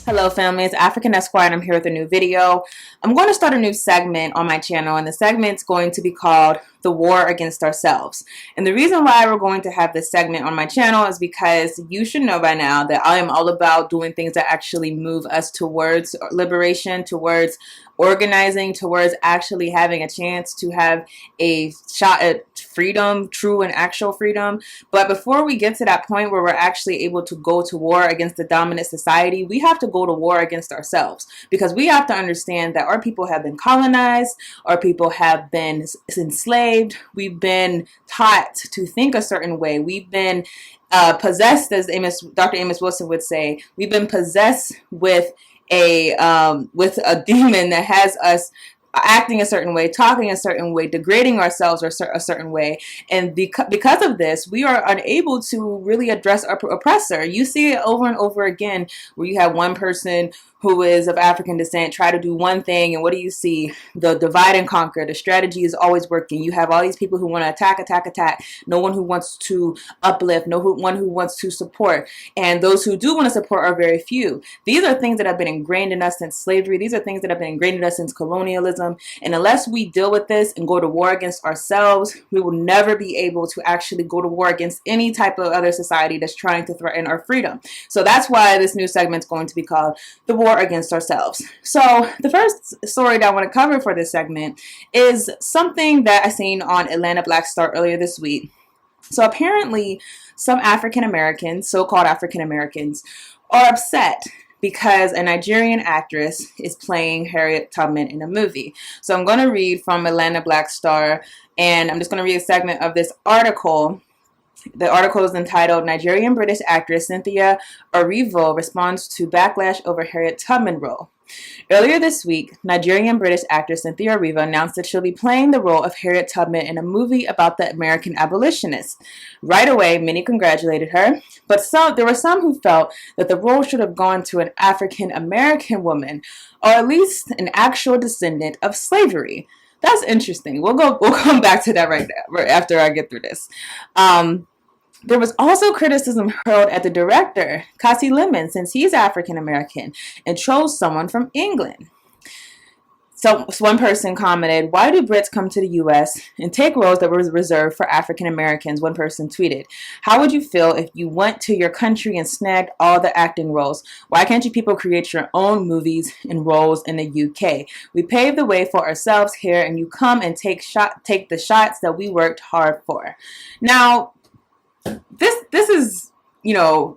Hello family, it's African Esquire and I'm here with a new video. I'm going to start a new segment on my channel, and the segment's going to be called The War Against Ourselves. And the reason why we're going to have this segment on my channel is because you should know by now that I am all about doing things that actually move us towards liberation, towards organizing, towards actually having a chance to have a shot at freedom, true and actual freedom. But before we get to that point where we're actually able to go to war against the dominant society, we have to go to war against ourselves, because we have to understand that our people have been colonized, our people have been enslaved, we've been taught to think a certain way, we've been possessed, as Dr. Amos Wilson would say, we've been possessed with a demon that has us acting a certain way, talking a certain way, degrading ourselves a certain way. And because of this, we are unable to really address our oppressor. You see it over and over again where you have one person who is of African descent try to do one thing, and what do you see? The divide and conquer. The strategy is always working. You have all these people who want to attack. No one who wants to uplift. No one who wants to support. And those who do want to support are very few. These are things that have been ingrained in us since slavery. These are things that have been ingrained in us since colonialism. And unless we deal with this and go to war against ourselves, we will never be able to actually go to war against any type of other society that's trying to threaten our freedom. So that's why this new segment is going to be called The War Against Ourselves. So the first story that I want to cover for this segment is something that I seen on Atlanta Black Star earlier this week. So apparently some African Americans, so-called African Americans, are upset because a Nigerian actress is playing Harriet Tubman in a movie. So I'm going to read from Atlanta Black Star, and I'm just going to read a segment of this article. The article is entitled, Nigerian British Actress Cynthia Erivo Responds to Backlash Over Harriet Tubman Role. Earlier this week, Nigerian British actress Cynthia Erivo announced that she'll be playing the role of Harriet Tubman in a movie about the American abolitionists. Right away, many congratulated her, but there were some who felt that the role should have gone to an African American woman, or at least an actual descendant of slavery. That's interesting. We'll come back to that right after I get through this. There was also criticism hurled at the director, Kasi Lemon, since he's African American and chose someone from England. So one person commented, "Why do Brits come to the U.S. and take roles that were reserved for African Americans?" One person tweeted, "How would you feel if you went to your country and snagged all the acting roles? Why can't you people create your own movies and roles in the UK? We pave the way for ourselves here, and you come and take the shots that we worked hard for." Now, this is,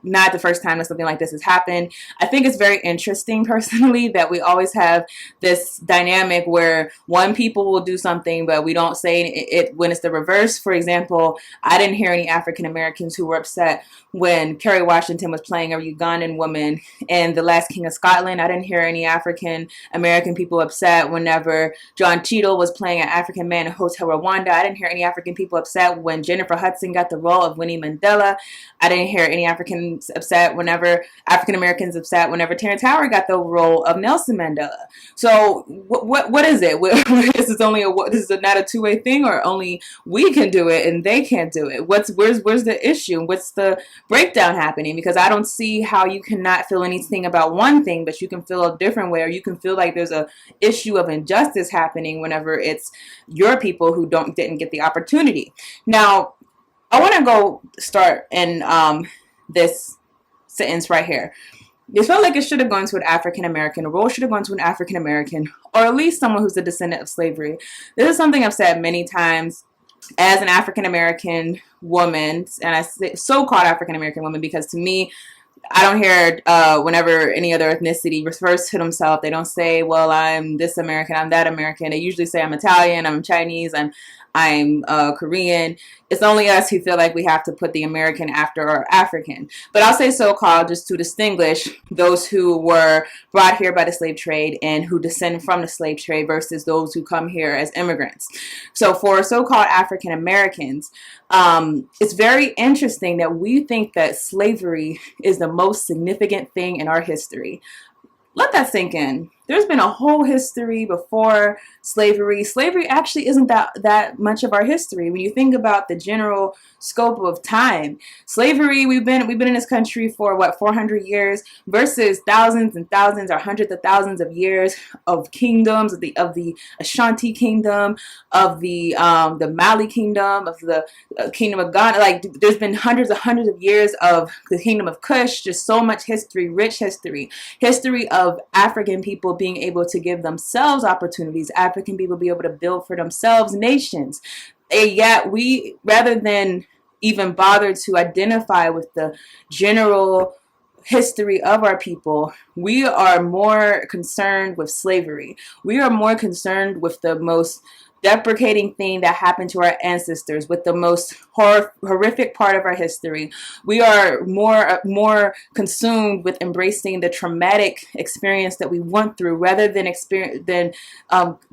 not the first time that something like this has happened. I think it's very interesting personally that we always have this dynamic where one people will do something but we don't say it when it's the reverse. For example, I didn't hear any African Americans who were upset when Kerry Washington was playing a Ugandan woman in The Last King of Scotland. I didn't hear any African American people upset whenever John Cheadle was playing an African man in Hotel Rwanda. I didn't hear any African people upset when Jennifer Hudson got the role of Winnie Mandela. I didn't hear any African Americans upset whenever Terrence Howard got the role of Nelson Mandela. So what is it? This is not a two-way thing, or only we can do it and they can't do it? Where's the issue? What's the breakdown happening? Because I don't see how you cannot feel anything about one thing, but you can feel a different way, or you can feel like there's a issue of injustice happening whenever it's your people who didn't get the opportunity. Now, I want to go start in this sentence right here. It felt like it should have gone to an African American. The role should have gone to an African American, or at least someone who's a descendant of slavery. This is something I've said many times as an African American woman, and I say so-called African American woman because to me, I don't hear whenever any other ethnicity refers to themselves, they don't say, well, I'm this American, I'm that American. They usually say I'm Italian, I'm Chinese, I'm Korean. It's only us who feel like we have to put the American after our African. But I'll say so-called just to distinguish those who were brought here by the slave trade and who descend from the slave trade versus those who come here as immigrants. So for so-called African Americans, it's very interesting that we think that slavery is the most significant thing in our history. Let that sink in. there's been a whole history before slavery. Slavery actually isn't that much of our history. When you think about the general scope of time, slavery, we've been in this country for what, 400 years versus thousands and thousands or hundreds of thousands of years of kingdoms, of the Ashanti kingdom, of the Mali kingdom, of the kingdom of Ghana. Like, there's been hundreds of years of the kingdom of Kush. Just so much history, rich history of African people being able to give themselves opportunities, African people be able to build for themselves nations. And yet we, rather than even bother to identify with the general history of our people, we are more concerned with slavery. We are more concerned with the most deprecating thing that happened to our ancestors, with the most horrific part of our history. We are more consumed with embracing the traumatic experience that we went through, rather than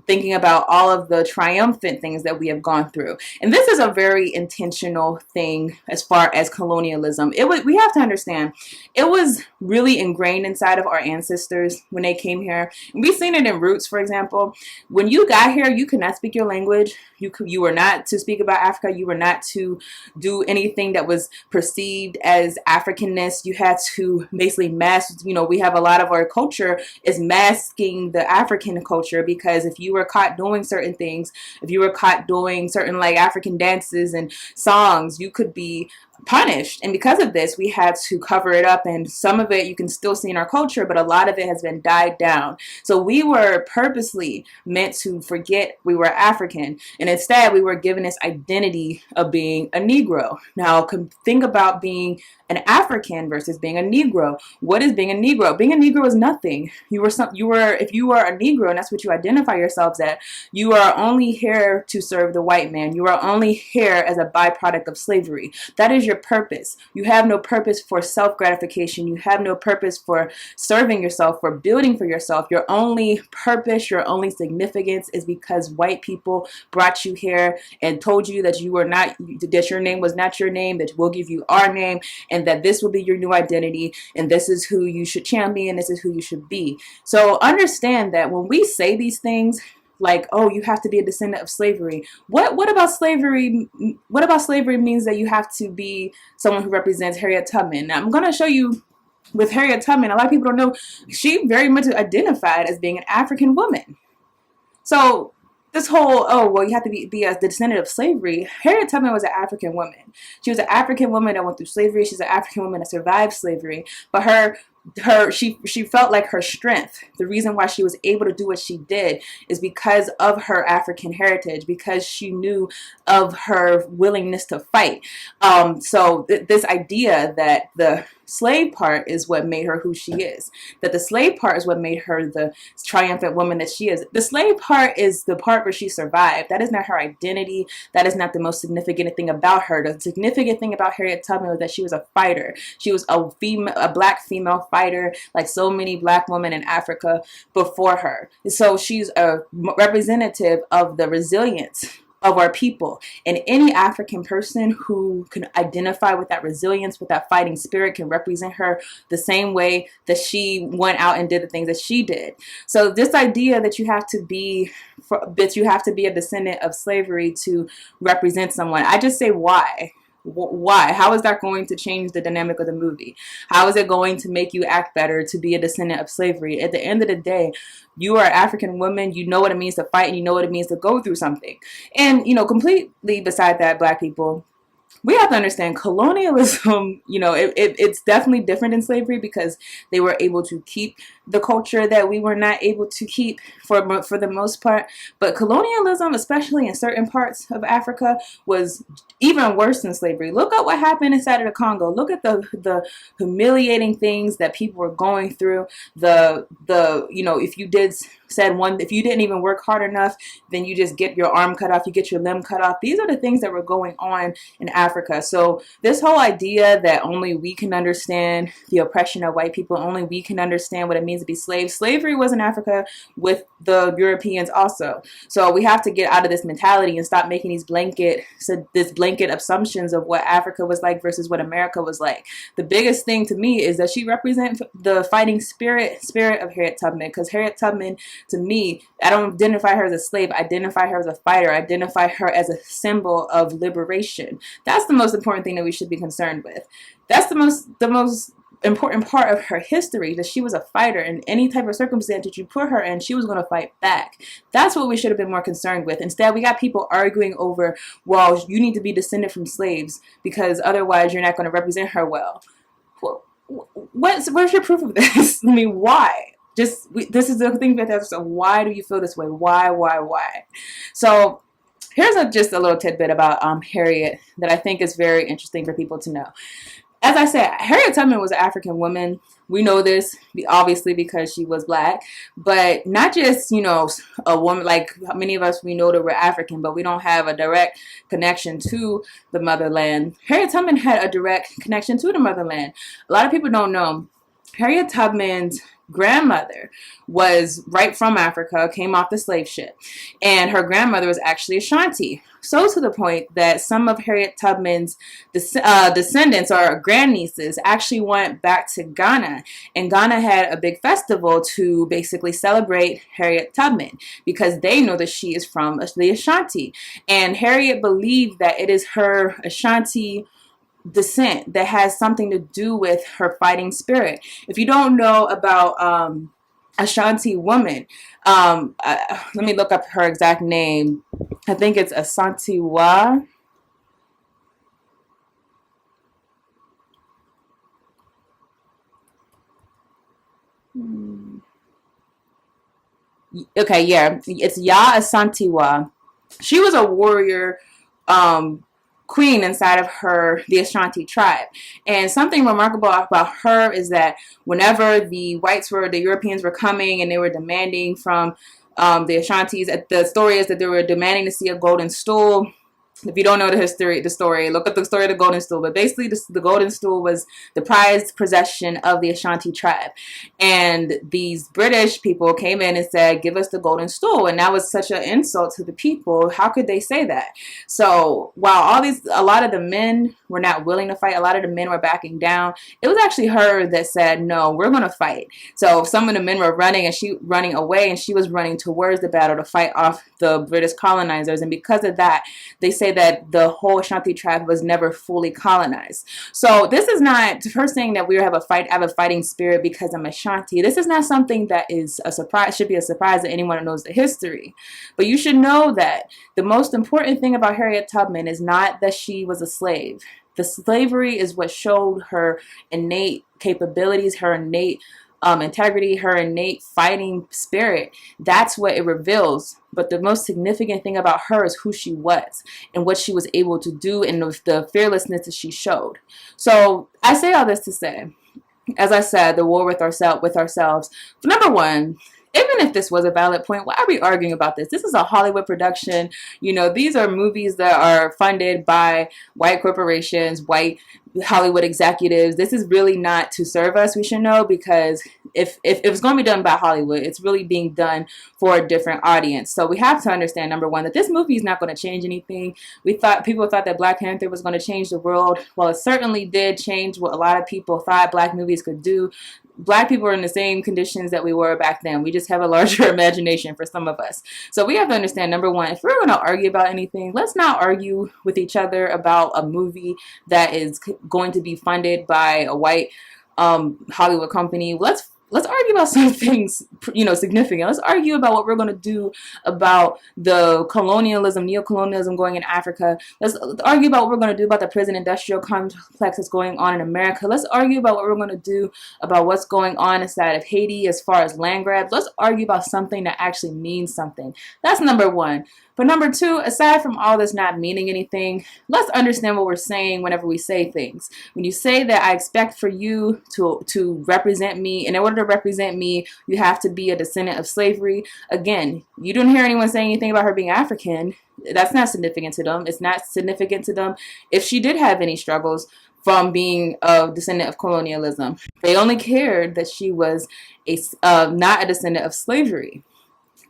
thinking about all of the triumphant things that we have gone through. And this is a very intentional thing as far as colonialism. We have to understand, it was really ingrained inside of our ancestors when they came here. And we've seen it in Roots, for example. When you got here, you could not speak your language. You were not to speak about Africa. You were not to do anything that was perceived as Africanness. You had to basically mask, we have a lot of our culture is masking the African culture, because if you were caught doing certain things, if you were caught doing certain like African dances and songs, you could be punished. And because of this, we had to cover it up, and some of it you can still see in our culture, but a lot of it has been died down. So we were purposely meant to forget we were African, and instead we were given this identity of being a Negro. Now think about being an African versus being a Negro. What is being a Negro? Being a Negro is nothing. If you were a Negro and that's what you identify yourselves at, you are only here to serve the white man. You are only here as a byproduct of slavery. That is your purpose. You have no purpose for self-gratification. You have no purpose for serving yourself, for building for yourself. Your only purpose, your only significance is because white people brought you here and told you that that your name was not your name, that we'll give you our name, and that this will be your new identity, and this is who you should champion, this is who you should be. So understand that when we say these things, like, oh, you have to be a descendant of slavery. What about slavery? What about slavery means that you have to be someone who represents Harriet Tubman? Now, I'm going to show you with Harriet Tubman. A lot of people don't know, she very much identified as being an African woman. So this whole, oh, well, you have to be a descendant of slavery. Harriet Tubman was an African woman. She was an African woman that went through slavery. She's an African woman that survived slavery. But she felt like her strength, the reason why she was able to do what she did, is because of her African heritage, because she knew of her willingness to fight. So this idea that the slave part is what made her who she is, that the slave part is what made her the triumphant woman that she is. The slave part is the part where she survived. That is not her identity. That is not the most significant thing about her. The significant thing about Harriet Tubman was that she was a fighter. She was a black female fighter, like so many black women in Africa before her. So she's a representative of the resilience of our people, and any African person who can identify with that resilience, with that fighting spirit, can represent her the same way that she went out and did the things that she did. So this idea that you have to be a descendant of slavery to represent someone, I just say, why? Why? How is that going to change the dynamic of the movie? How is it going to make you act better to be a descendant of slavery? At the end of the day, you are an African woman. You know what it means to fight, and you know what it means to go through something. And, completely beside that, black people, we have to understand colonialism, it's definitely different than slavery, because they were able to keep the culture that we were not able to keep for the most part. But colonialism, especially in certain parts of Africa, was even worse than slavery. Look at what happened inside of the Congo. Look at the humiliating things that people were going through. If you didn't even work hard enough, then you just get your arm cut off, you get your limb cut off. These are the things that were going on in Africa. So this whole idea that only we can understand the oppression of white people, only we can understand what it means means to be slaves. Slavery was in Africa with the Europeans also. So we have to get out of this mentality and stop making these blanket assumptions of what Africa was like versus what America was like. The biggest thing to me is that she represents the fighting spirit of Harriet Tubman, because Harriet Tubman, to me, I don't identify her as a slave, I identify her as a fighter, I identify her as a symbol of liberation. That's the most important thing that we should be concerned with. That's the most important part of her history, that she was a fighter. In any type of circumstance that you put her in, she was going to fight back. That's what we should have been more concerned with. Instead, we got people arguing over, well, you need to be descended from slaves because otherwise you're not going to represent her well. Where's your proof of this? I mean, why? This is the thing that that's, so why do you feel this way? Why? So here's just a little tidbit about Harriet that I think is very interesting for people to know. As I said, Harriet Tubman was an African woman. We know this, obviously, because she was black. But not just, a woman, like many of us, we know that we're African, but we don't have a direct connection to the motherland. Harriet Tubman had a direct connection to the motherland. A lot of people don't know. Harriet Tubman's grandmother was right from Africa, came off the slave ship, and her grandmother was actually Ashanti. So to the point that some of Harriet Tubman's descendants or grandnieces actually went back to Ghana, and Ghana had a big festival to basically celebrate Harriet Tubman because they know that she is from the Ashanti, and Harriet believed that it is her Ashanti descent that has something to do with her fighting spirit. If you don't know about Ashanti woman, let me look up her exact name. I think it's Asantewa. Okay, yeah, it's Ya Asantewa. She was a warrior queen inside of the Ashanti tribe. And something remarkable about her is that whenever the Europeans were coming and they were demanding from the Ashantis, the story is that they were demanding to see a golden stool. If you don't know the story, look up the story of the golden stool. But basically, the golden stool was the prized possession of the Ashanti tribe. And these British people came in and said, give us the golden stool. And that was such an insult to the people. How could they say that? So while a lot of the men were not willing to fight, a lot of the men were backing down, it was actually her that said, no, we're going to fight. So some of the men were running away, and she was running towards the battle to fight off the British colonizers. And because of that, they say that the whole Ashanti tribe was never fully colonized. So this is not her saying that we have a fighting spirit because I'm Ashanti. This is not something that is a surprise, should be a surprise to anyone who knows the history. But you should know that the most important thing about Harriet Tubman is not that she was a slave. The slavery is what showed her innate capabilities, her innate integrity, her innate fighting spirit. That's what it reveals. But the most significant thing about her is who she was and what she was able to do and the fearlessness that she showed. So I say all this to say, as I said, the war with ourselves. Number one, even if this was a valid point, why are we arguing about this? This is a Hollywood production. These are movies that are funded by white corporations, white Hollywood executives. This is really not to serve us, we should know, because if it's going to be done by Hollywood, it's really being done for a different audience. So we have to understand, number one, that this movie is not going to change anything. People thought that Black Panther was going to change the world. Well, it certainly did change what a lot of people thought Black movies could do. Black people are in the same conditions that we were back then. We just have a larger imagination for some of us. So we have to understand, number one, if we're going to argue about anything, let's not argue with each other about a movie that is going to be funded by a white Hollywood company. Let's argue about some things, significant. Let's argue about what we're going to do about the neocolonialism going in Africa. Let's argue about what we're going to do about the prison industrial complex that's going on in America. Let's argue about what we're going to do about what's going on inside of Haiti as far as land grabs. Let's argue about something that actually means something. That's number one. But number two, aside from all this not meaning anything, let's understand what we're saying whenever we say things. When you say that I expect for you to represent me, in order to represent me, you have to be a descendant of slavery. Again, you don't hear anyone saying anything about her being African. That's not significant to them. It's not significant to them if she did have any struggles from being a descendant of colonialism. They only cared that she was not a descendant of slavery.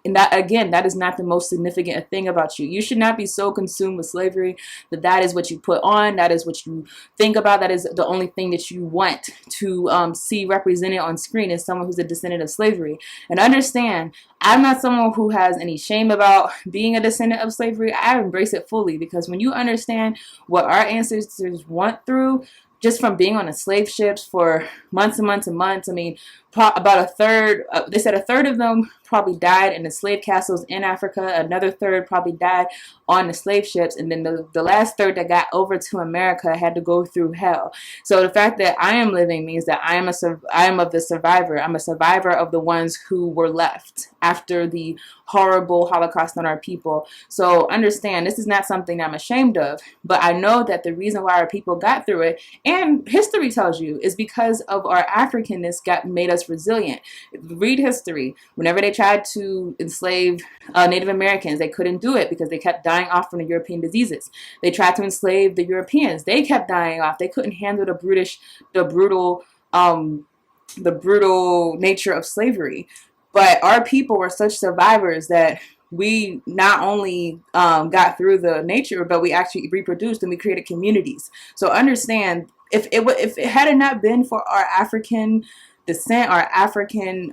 And that, again, that is not the most significant thing about you. You should not be so consumed with slavery that that is what you put on, that is what you think about, that is the only thing that you want to see represented on screen as someone who's a descendant of slavery. And understand, I'm not someone who has any shame about being a descendant of slavery. I embrace it fully, because when you understand what our ancestors went through, just from being on the slave ships for months and months and months. I mean, about a third, they said a third of them probably died in the slave castles in Africa. Another third probably died on the slave ships. And then the last third that got over to America had to go through hell. So the fact that I am living means that I am of the survivor. I'm a survivor of the ones who were left after the horrible Holocaust on our people. So understand, this is not something I'm ashamed of, but I know that the reason why our people got through it, and history tells you, is because of our Africanness made us resilient. Read history. Whenever they tried to enslave Native Americans, they couldn't do it because they kept dying off from the European diseases. They tried to enslave the Europeans. They kept dying off. They couldn't handle the brutal nature of slavery. But our people were such survivors that we not only got through the nature, but we actually reproduced and we created communities. So understand, if it had not been for our African descent, our African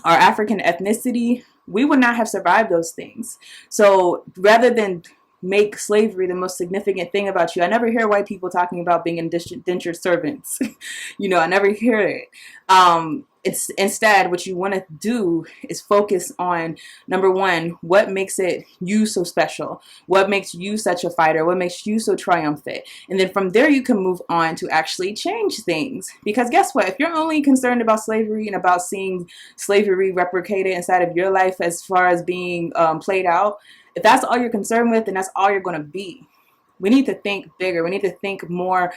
ethnicity, we would not have survived those things. So rather than make slavery the most significant thing about you, I never hear white people talking about being indentured servants. I never hear it. It's instead, what you want to do is focus on, number one, what makes you so special? What makes you such a fighter? What makes you so triumphant? And then from there, you can move on to actually change things. Because guess what? If you're only concerned about slavery and about seeing slavery replicated inside of your life as far as being played out, if that's all you're concerned with, then that's all you're going to be. We need to think bigger. We need to think more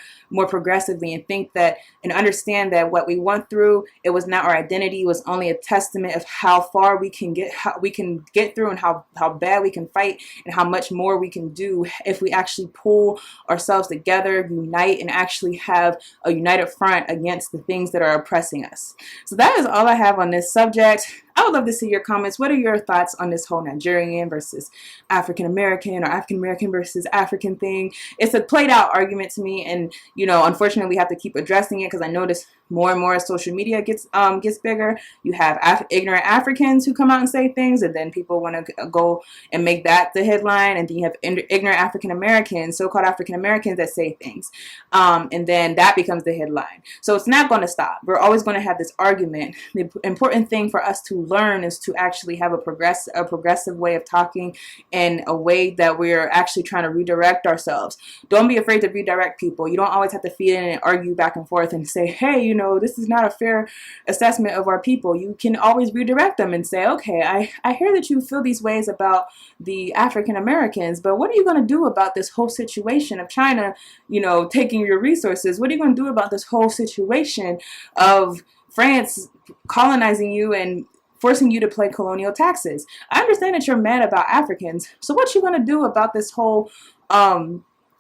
progressively, and think that and understand that what we went through, it was not our identity. It was only a testament of how far we can get, through, and how bad we can fight, and how much more we can do if we actually pull ourselves together, unite, and actually have a united front against the things that are oppressing us. So that is all I have on this subject. I would love to see your comments. What are your thoughts on this whole Nigerian versus African American, or African American versus African thing? It's a played out argument to me, and unfortunately, we have to keep addressing it, because I notice more and more as social media gets bigger, you have ignorant Africans who come out and say things, and then people want to go and make that the headline, and then you have ignorant African Americans, so-called African Americans, that say things, and then that becomes the headline. So it's not going to stop. We're always going to have this argument. The important thing for us to learn is to actually have a progressive way of talking, and a way that we're actually trying to redirect ourselves. Don't be afraid to redirect people. You don't always have to feed in and argue back and forth and say, hey, this is not a fair assessment of our people. You can always redirect them and say, okay, I hear that you feel these ways about the African Americans, but what are you going to do about this whole situation of China, taking your resources? What are you going to do about this whole situation of France colonizing you and forcing you to pay colonial taxes? I understand that you're mad about Africans, so what you going to do about this whole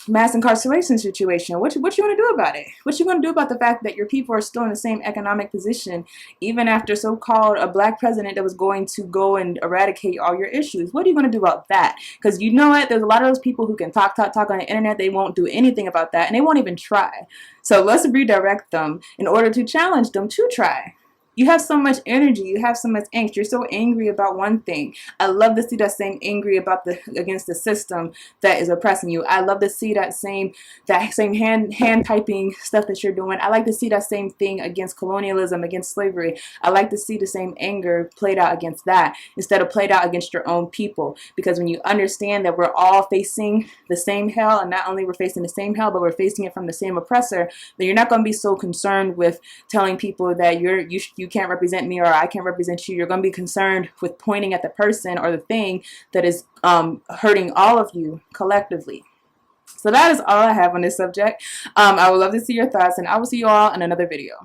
mass incarceration situation? What you want to do about it? What you going to do about the fact that your people are still in the same economic position, even after so-called a black president that was going to go and eradicate all your issues? What are you going to do about that? Because you know what? There's a lot of those people who can talk on the internet. They won't do anything about that, and they won't even try. So let's redirect them in order to challenge them to try. You have so much energy. You have so much angst. You're so angry about one thing. I love to see that same angry against the system that is oppressing you. I love to see that same hand typing stuff that you're doing. I like to see that same thing against colonialism, against slavery. I like to see the same anger played out against that, instead of played out against your own people. Because when you understand that we're all facing the same hell, and not only we're facing the same hell, but we're facing it from the same oppressor, then you're not going to be so concerned with telling people that you can't represent me, or I can't represent you. You're going to be concerned with pointing at the person or the thing that is hurting all of you collectively. So that is all I have on this subject. I would love to see your thoughts, and I will see you all in another video.